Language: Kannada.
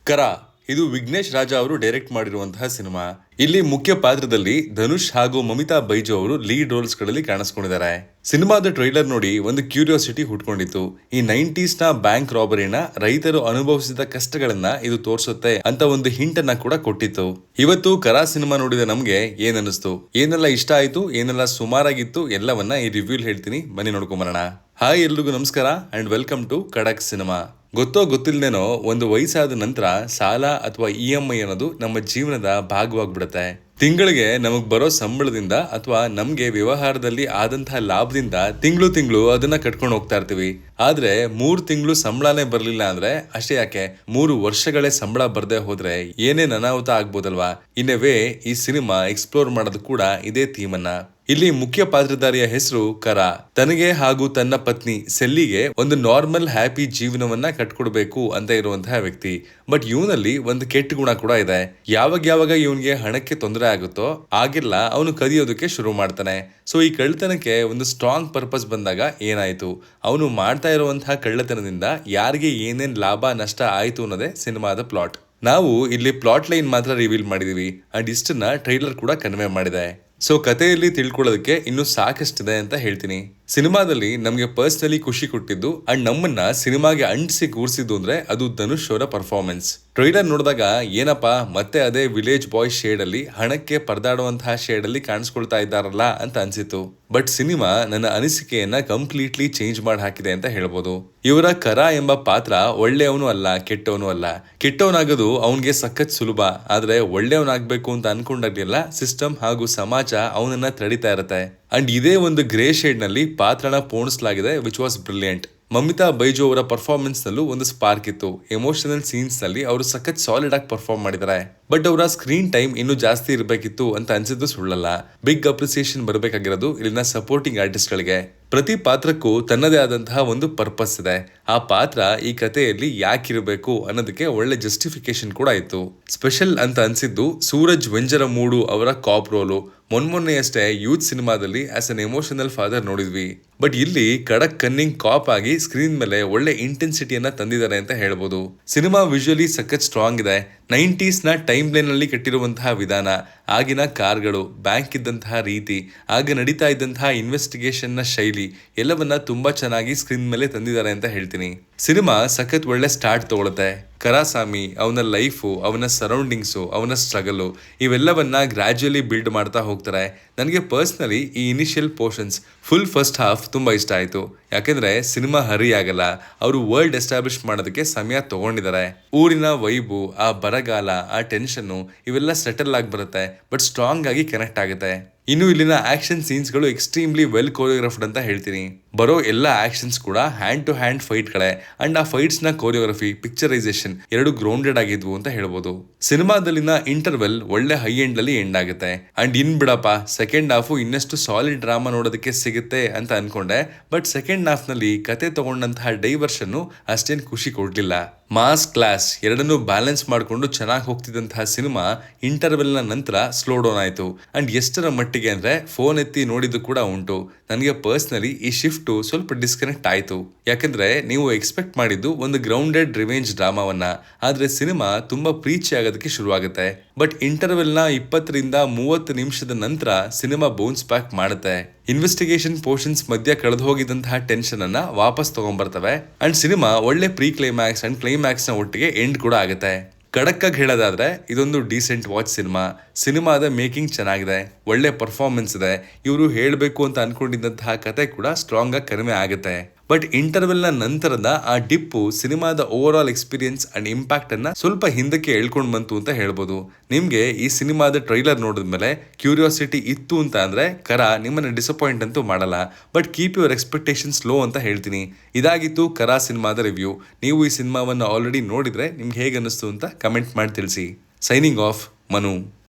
ಕರ ಇದು ವಿಘ್ನೇಶ್ ರಾಜ ಅವರು ಡೈರೆಕ್ಟ್ ಮಾಡಿರುವಂತಹ ಸಿನಿಮಾ. ಇಲ್ಲಿ ಮುಖ್ಯ ಪಾತ್ರದಲ್ಲಿ ಧನುಷ್ ಹಾಗೂ ಮಮಿತಾ ಬೈಜು ಅವರು ಲೀಡ್ ರೋಲ್ಸ್ ಗಳಲ್ಲಿ ಕಾಣಿಸ್ಕೊಂಡಿದ್ದಾರೆ. ಸಿನಿಮಾದ ಟ್ರೈಲರ್ ನೋಡಿ ಒಂದು ಕ್ಯೂರಿಯಾಸಿಟಿ ಹುಟ್ಕೊಂಡಿತ್ತು. ಈ 90s ನ ಬ್ಯಾಂಕ್ ರಾಬರಿನ ರೈತರು ಅನುಭವಿಸಿದ ಕಷ್ಟಗಳನ್ನ ಇದು ತೋರಿಸುತ್ತೆ ಅಂತ ಒಂದು ಹಿಂಟ್ ಅನ್ನ ಕೂಡ ಕೊಟ್ಟಿತ್ತು. ಇವತ್ತು ಕರಾ ಸಿನಿಮಾ ನೋಡಿದ ನಮ್ಗೆ ಏನ್ ಅನಿಸ್ತು, ಏನೆಲ್ಲ ಇಷ್ಟ ಆಯ್ತು, ಏನೆಲ್ಲ ಸುಮಾರಾಗಿತ್ತು, ಎಲ್ಲವನ್ನ ಈ ರಿವ್ಯೂಲ್ ಹೇಳ್ತೀನಿ, ಬನ್ನಿ ನೋಡ್ಕೊಂಬರೋಣ. ಹಾಯ್, ಎಲ್ರಿಗೂ ನಮಸ್ಕಾರ ಅಂಡ್ ವೆಲ್ಕಮ್ ಟು ಖಡಕ್ ಸಿನಿಮಾ. ಗೊತ್ತೋ ಗೊತ್ತಿಲ್ಲದೇನೋ ಒಂದು ವಯಸ್ಸಾದ ನಂತರ ಸಾಲ ಅಥವಾ EMI ಅನ್ನೋದು ನಮ್ಮ ಜೀವನದ ಭಾಗವಾಗ್ಬಿಡುತ್ತೆ. ತಿಂಗಳಿಗೆ ನಮಗ್ ಬರೋ ಸಂಬಳದಿಂದ ಅಥವಾ ನಮ್ಗೆ ವ್ಯವಹಾರದಲ್ಲಿ ಆದಂತಹ ಲಾಭದಿಂದ ತಿಂಗಳು ಅದನ್ನ ಕಟ್ಕೊಂಡು ಹೋಗ್ತಾ ಇರ್ತೀವಿ. ಆದ್ರೆ 3 ತಿಂಗಳು ಸಂಬಳನೇ ಬರ್ಲಿಲ್ಲ ಅಂದ್ರೆ ಅಷ್ಟೇ ಯಾಕೆ, 3 ವರ್ಷಗಳೇ ಸಂಬಳ ಬರ್ದೇ ಹೋದ್ರೆ ಏನೇನ್ ಅನಾಹುತ ಆಗ್ಬೋದಲ್ವಾ. ಇನ್ನವೇ ಈ ಸಿನಿಮಾ ಎಕ್ಸ್ಪ್ಲೋರ್ ಮಾಡೋದು ಕೂಡ ಇದೇ ಥೀಮನ್ನ. ಇಲ್ಲಿ ಮುಖ್ಯ ಪಾತ್ರಧಾರಿಯ ಹೆಸರು ಕರಾ. ತನಗೆ ಹಾಗೂ ತನ್ನ ಪತ್ನಿ ಸೆಲ್ಲಿಗೆ ಒಂದು ನಾರ್ಮಲ್ ಹ್ಯಾಪಿ ಜೀವನವನ್ನ ಕಟ್ಕೊಡ್ಬೇಕು ಅಂತ ಇರುವಂತಹ ವ್ಯಕ್ತಿ. ಬಟ್ ಇವನಲ್ಲಿ ಒಂದು ಕೆಟ್ಟ ಗುಣ ಕೂಡ ಇದೆ. ಯಾವಾಗ ಇವನ್ಗೆ ಹಣಕ್ಕೆ ತೊಂದರೆ ಆಗುತ್ತೋ ಆಗೆಲ್ಲ ಅವನು ಕದಿಯೋದಕ್ಕೆ ಶುರು ಮಾಡ್ತಾನೆ. ಸೊ ಈ ಕಳ್ಳತನಕ್ಕೆ ಒಂದು ಸ್ಟ್ರಾಂಗ್ ಪರ್ಪಸ್ ಬಂದಾಗ ಏನಾಯ್ತು, ಅವನು ಮಾಡ್ತಾ ಇರುವಂತಹ ಕಳ್ಳತನದಿಂದ ಯಾರಿಗೆ ಏನೇನ್ ಲಾಭ ನಷ್ಟ ಆಯ್ತು ಅನ್ನೋದೇ ಸಿನಿಮಾದ ಪ್ಲಾಟ್. ನಾವು ಇಲ್ಲಿ ಪ್ಲಾಟ್ ಲೈನ್ ಮಾತ್ರ ರಿವೀಲ್ ಮಾಡಿದೀವಿ ಅಂಡ್ ಇಷ್ಟನ್ನ ಟ್ರೈಲರ್ ಕೂಡ ಕನ್ವೆ ಮಾಡಿದೆ. ಸೊ ಕಥೆಯಲ್ಲಿ ತಿಳ್ಕೊಳ್ಳೋದಕ್ಕೆ ಇನ್ನೂ ಸಾಕಷ್ಟಿದೆ ಅಂತ ಹೇಳ್ತೀನಿ. ಸಿನಿಮಾದಲ್ಲಿ ನಮ್ಗೆ ಪರ್ಸನಲಿ ಖುಷಿ ಕೊಟ್ಟಿದ್ದು ಅಂಡ್ ನಮ್ಮನ್ನ ಸಿನಿಮಾಗೆ ಅಂಟಿಸಿ ಕೂರಿಸಿದ್ದು ಅಂದ್ರೆ ಅದು ಧನುಷ್ ಅವರ ಪರ್ಫಾರ್ಮೆನ್ಸ್. ಟ್ರೈಲರ್ ನೋಡಿದಾಗ ಏನಪ್ಪಾ ಮತ್ತೆ ಅದೇ ವಿಲೇಜ್ ಬಾಯ್ ಶೇಡ್ ಅಲ್ಲಿ ಹಣಕ್ಕೆ ಪರದಾಡುವಂತಹ ಶೇಡ್ ಅಲ್ಲಿ ಕಾಣಿಸ್ಕೊಳ್ತಾ ಇದ್ದಾರಲ್ಲ ಅಂತ ಅನ್ಸಿತ್ತು. ಬಟ್ ಸಿನಿಮಾ ನನ್ನ ಅನಿಸಿಕೆಯನ್ನ ಕಂಪ್ಲೀಟ್ಲಿ ಚೇಂಜ್ ಮಾಡಿ ಹಾಕಿದೆ ಅಂತ ಹೇಳ್ಬೋದು. ಇವರ ಕರಾ ಎಂಬ ಪಾತ್ರ ಒಳ್ಳೆಯವನು ಅಲ್ಲ, ಕೆಟ್ಟವನು ಅಲ್ಲ. ಕೆಟ್ಟವನಾಗೋದು ಅವನ್ಗೆ ಸಖತ್ ಸುಲಭ, ಆದ್ರೆ ಒಳ್ಳೆಯವನಾಗ್ಬೇಕು ಅಂತ ಅನ್ಕೊಂಡಾಗೆಲ್ಲ ಸಿಸ್ಟಮ್ ಹಾಗೂ ಸಮಾಜ ಅವನನ್ನ ತಡಿತಾ ಇರತ್ತೆ. ಅಂಡ್ ಇದೇ ಒಂದು ಗ್ರೇ ಶೇಡ್ ನಲ್ಲಿ ಪಾತ್ರನ ಪೋಣಿಸಲಾಗಿದೆ, which was brilliant. Mamitha Baiju ಅವರ ಪರ್ಫಾರ್ಮೆನ್ಸ್ ನಲ್ಲೂ ಒಂದು ಸ್ಪಾರ್ಕ್ ಇತ್ತು. ಎಮೋಷನಲ್ ಸೀನ್ಸ್ ನಲ್ಲಿ ಅವರು ಸಖತ್ ಸಾಲಿಡ್ ಆಗಿ ಪರ್ಫಾರ್ಮ್ ಮಾಡಿದ್ದಾರೆ. ಬಟ್ ಅವರ ಸ್ಕ್ರೀನ್ ಟೈಮ್ ಇನ್ನೂ ಜಾಸ್ತಿ ಇರಬೇಕಿತ್ತು ಅಂತ ಅನ್ಸಿದ್ದು ಸುಳ್ಳಲ್ಲ. ಬಿಗ್ ಅಪ್ರಿಸಿಯೇಷನ್ ಬರಬೇಕಾಗಿರೋದು ಇಲ್ಲಿನ ಸಪೋರ್ಟಿಂಗ್ ಆರ್ಟಿಸ್ಟ್ ಗಳಿಗೆ. ಪ್ರತಿ ಪಾತ್ರಕ್ಕೂ ತನ್ನದೇ ಆದಂತಹ ಒಂದು ಪರ್ಪಸ್ ಇದೆ. ಆ ಪಾತ್ರ ಈ ಕಥೆಯಲ್ಲಿ ಯಾಕಿರಬೇಕು ಅನ್ನೋದಕ್ಕೆ ಒಳ್ಳೆ ಜಸ್ಟಿಫಿಕೇಶನ್ ಕೂಡ ಇತ್ತು. ಸ್ಪೆಷಲ್ ಅಂತ ಅನ್ಸಿದ್ದು ಸೂರಜ್ ವೆಂಜರಮೂಡು ಅವರ ಕಾಪ್ ರೋಲು. ಮೊನ್ನೆಯಷ್ಟೇ ಯೂತ್ ಸಿನಿಮಾದಲ್ಲಿ ಆಸ್ ಅನ್ ಎಮೋಷನಲ್ ಫಾದರ್ ನೋಡಿದ್ವಿ. ಬಟ್ ಇಲ್ಲಿ ಖಡಕ್ ಕನ್ನಿಂಗ್ ಕಾಪ್ ಆಗಿ ಸ್ಕ್ರೀನ್ ಮೇಲೆ ಒಳ್ಳೆ ಇಂಟೆನ್ಸಿಟಿಯನ್ನ ತಂದಿದ್ದಾರೆ ಅಂತ ಹೇಳ್ಬೋದು. ಸಿನಿಮಾ ವಿಜುವಲಿ ಸಖತ್ ಸ್ಟ್ರಾಂಗ್ ಇದೆ. 90s ನ ಟೈಮ್ ಲೈನ್ ನಲ್ಲಿ ಕಟ್ಟಿರುವಂತಹ ವಿಧಾನ, ಆಗಿನ ಕಾರ್ಗಳು, ಬ್ಯಾಂಕ್ ಇದ್ದಂತಹ ರೀತಿ, ಆಗ ನಡೀತಾ ಇದ್ದಂತಹ ಇನ್ವೆಸ್ಟಿಗೇಷನ್ ನ ಶೈಲಿ ಎಲ್ಲವನ್ನ ತುಂಬಾ ಚೆನ್ನಾಗಿ ಸ್ಕ್ರೀನ್ ಮೇಲೆ ತಂದಿದ್ದಾರೆ ಅಂತ ಹೇಳ್ತೀನಿ. ಸಿನಿಮಾ ಸಖತ್ ಒಳ್ಳೆ ಸ್ಟಾರ್ಟ್ ತಗೊಳುತ್ತೆ. ಕರಾಸಾಮಿ ಅವನ ಲೈಫು, ಅವನ ಸರೌಂಡಿಂಗ್ಸು, ಅವನ ಸ್ಟ್ರಗಲು ಇವೆಲ್ಲವನ್ನ ಗ್ರಾಜುಯಲಿ ಬಿಲ್ಡ್ ಮಾಡ್ತಾ ಹೋಗ್ತಾರೆ. ನನಗೆ ಪರ್ಸ್ನಲಿ ಈ initial portions full first half ತುಂಬಾ ಇಷ್ಟ ಆಯ್ತು. ಯಾಕೆಂದ್ರೆ ಸಿನಿಮಾ ಹರಿ ಆಗಲ್ಲ, ಅವರು ವರ್ಲ್ಡ್ ಎಸ್ಟಾಬ್ಲಿಷ್ ಮಾಡೋದಕ್ಕೆ ಸಮಯ ತಗೊಂಡಿದ್ದಾರೆ. ಊರಿನ ವೈಬು, ಆ ಬರಗಾಲ, ಆ ಟೆನ್ಷನ್ನು ಇವೆಲ್ಲ ಸೆಟಲ್ ಆಗಿ ಬರುತ್ತೆ, ಬಟ್ ಸ್ಟ್ರಾಂಗ್ ಆಗಿ ಕನೆಕ್ಟ್ ಆಗುತ್ತೆ. ಇನ್ನು ಇಲ್ಲಿನ ಆಕ್ಷನ್ ಸೀನ್ಸ್ ಗಳು ಎಕ್ಸ್ಟ್ರೀಮ್ಲಿ ವೆಲ್ ಕೋರಿಯೋಗ್ರಫ್ಡ್ ಅಂತ ಹೇಳ್ತೀನಿ. ಬರೋ ಎಲ್ಲ ಆಕ್ಷನ್ಸ್ ಕೂಡ ಹ್ಯಾಂಡ್ ಟು ಹ್ಯಾಂಡ್ ಫೈಟ್ ಗಳೇ ಅಂಡ್ ಆ ಫೈಟ್ಸ್ ನ ಕೋರಿಯೋಗ್ರಫಿ, ಪಿಕ್ಚರೈಸೇಷನ್ ಎರಡು ಗ್ರೌಂಡೆಡ್ ಆಗಿದ್ವು ಅಂತ ಹೇಳ್ಬೋದು. ಸಿನಿಮಾದಲ್ಲಿನ ಇಂಟರ್ವೆಲ್ ಒಳ್ಳೆ ಹೈ ಎಂಡ್ ಅಲ್ಲಿ ಎಂಡ್ ಆಗುತ್ತೆ. ಅಂಡ್ ಇನ್ ಬಿಡಪ್ಪ ಸೆಕೆಂಡ್ ಹಾಫ್ ಇನ್ನಷ್ಟು ಸಾಲಿಡ್ ಡ್ರಾಮಾ ನೋಡೋದಕ್ಕೆ ಸಿಗುತ್ತೆ ಅಂತ ಅನ್ಕೊಂಡೆ. ಬಟ್ ಸೆಕೆಂಡ್ ಹಾಫ್ ನಲ್ಲಿ ಕತೆ ತಗೊಂಡಂತಹ ಡೈವರ್ಷನ್ ಅಷ್ಟೇನ್ ಖುಷಿ ಕೊಡ್ಲಿಲ್ಲ. ಮಾಸ್ ಕ್ಲಾಸ್ ಎರಡನ್ನೂ ಬ್ಯಾಲೆನ್ಸ್ ಮಾಡಿಕೊಂಡು ಚೆನ್ನಾಗಿ ಹೋಗ್ತಿದ್ದಂತಹ ಸಿನಿಮಾ ಇಂಟರ್ವೆಲ್ ನ ನಂತರ ಸ್ಲೋ ಡೌನ್ ಆಯ್ತು. ಅಂಡ್ ಎಷ್ಟರ ಮಟ್ಟಿಗೆ ಅಂದ್ರೆ ಫೋನ್ ಎತ್ತಿ ನೋಡಿದ್ದು ಕೂಡ ಉಂಟು. ನನಗೆ ಪರ್ಸ್ನಲಿ ಈ ಶಿಫ್ಟ್ ಸ್ವಲ್ಪ ಡಿಸ್ಕನೆಕ್ಟ್ ಆಯ್ತು. ಯಾಕಂದ್ರೆ ನೀವು ಎಕ್ಸ್ಪೆಕ್ಟ್ ಮಾಡಿದ್ದು ಒಂದು ಗ್ರೌಂಡೆಡ್ ರಿವೆಂಜ್ ಡ್ರಾಮಾವನ್ನ, ಆದ್ರೆ ಸಿನಿಮಾ ತುಂಬಾ ಪ್ರೀಚಿ ಆಗೋದಕ್ಕೆ ಶುರುವಾಗುತ್ತೆ. ಬಟ್ ಇಂಟರ್ವೆಲ್ ನ 20-30 ನಿಮಿಷದ ನಂತರ ಸಿನಿಮಾ ಬೌನ್ಸ್ ಬ್ಯಾಕ್ ಮಾಡುತ್ತೆ. ಇನ್ವೆಸ್ಟಿಗೇಷನ್ ಪೋರ್ಷನ್ಸ್ ಮಧ್ಯ ಕಳೆದು ಹೋಗಿದ್ದಂತಹ ಟೆನ್ಷನ್ ಅನ್ನ ವಾಪಸ್ ತಗೊಂಡ್ಬರ್ತವೆ. ಅಂಡ್ ಸಿನಿಮಾ ಒಳ್ಳೆ ಪ್ರೀ ಕ್ಲೈಮ್ಯಾಕ್ಸ್ ಅಂಡ್ ಕ್ಲೈಮ್ಯಾಕ್ಸ್ ನ ಒಟ್ಟಿಗೆ ಎಂಡ್ ಕೂಡ ಆಗುತ್ತೆ. ಕಡಕ್ಕಾಗಿ ಹೇಳೋದಾದ್ರೆ ಇದೊಂದು ಡೀಸೆಂಟ್ ವಾಚ್ ಸಿನಿಮಾ. ಸಿನಿಮಾದ ಮೇಕಿಂಗ್ ಚೆನ್ನಾಗಿದೆ, ಒಳ್ಳೆ ಪರ್ಫಾರ್ಮೆನ್ಸ್ ಇದೆ. ಇವರು ಹೇಳಬೇಕು ಅಂತ ಅನ್ಕೊಂಡಿದ್ದಂತಹ ಕತೆ ಕೂಡ ಸ್ಟ್ರಾಂಗ್ ಆಗಿ ಕಡಿಮೆ ಆಗುತ್ತೆ. ಬಟ್ ಇಂಟರ್ವೆಲ್ ನ ನಂತರದ ಆ ಡಿಪ್ಪು ಸಿನಿಮಾದ over all experience and impact ಅನ್ನ ಸ್ವಲ್ಪ ಹಿಂದಕ್ಕೆ ಎಳ್ಕೊಂಡ್ ಬಂತು ಅಂತ ಹೇಳ್ಬೋದು. ನಿಮ್ಗೆ ಈ ಸಿನಿಮಾದ ಟ್ರೈಲರ್ ನೋಡಿದ್ಮೇಲೆ ಕ್ಯೂರಿಯಾಸಿಟಿ ಇತ್ತು ಅಂತ ಅಂದ್ರೆ ಕರಾ ನಿಮ್ಮನ್ನ ಡಿಸಪಾಯಿಂಟ್ ಅಂತೂ ಮಾಡಲ್ಲ. But keep your expectations low ಅಂತ ಹೇಳ್ತೀನಿ. ಇದಾಗಿತ್ತು ಕರಾ ಸಿನಿಮಾದ ರಿವ್ಯೂ. ನೀವು ಈ ಸಿನಿಮಾವನ್ನ ಆಲ್ರೆಡಿ ನೋಡಿದ್ರೆ ನಿಮ್ಗೆ ಹೇಗೆ ಅನ್ನಿಸ್ತು ಅಂತ ಕಮೆಂಟ್ ಮಾಡಿ ತಿಳಿಸಿ. Signing off, Manu.